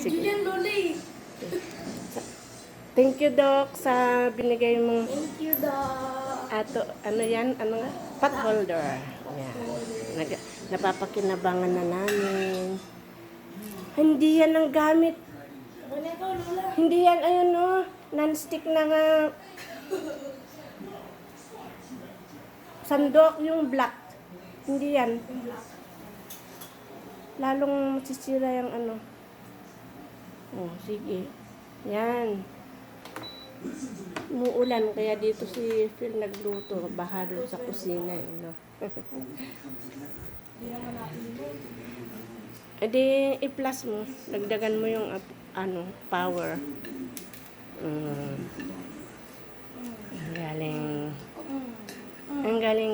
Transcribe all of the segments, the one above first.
Sige. Yan, Loli. Thank you, Doc, sa binigay mong Thank you, Doc. ano yan? Ano nga? Pot holder. Yan. Napapakinabangan na namin. Hindi yan ang gamit. Ano ito, Lola? Hindi yan, ayun no. Non-stick na nga. Sandok yung black. Hindi yan. Lalong masisira yung ano. Oh, sige. Yan. Umuulan, kaya dito si Phil nagluto. Baha doon sa kusina. No? E di, i-plus mo. Dagdagan mo yung power. Ang galing. Ang galing.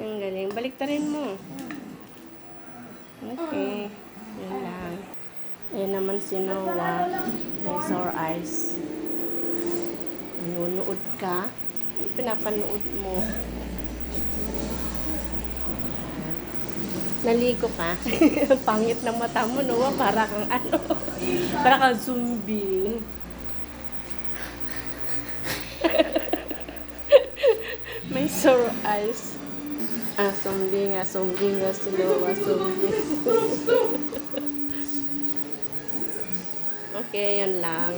Ang galing. Baliktarin mo. Okay. Yan lang. Ayan naman si Noah. May sore eyes. Nanonood ka. Ano pinapanood mo? Naligo ka. Pangit ng mata mo, Noah. Para kang para kang zombie. May sore eyes. Zombie nga si Noah, zombie. Okay, yun lang.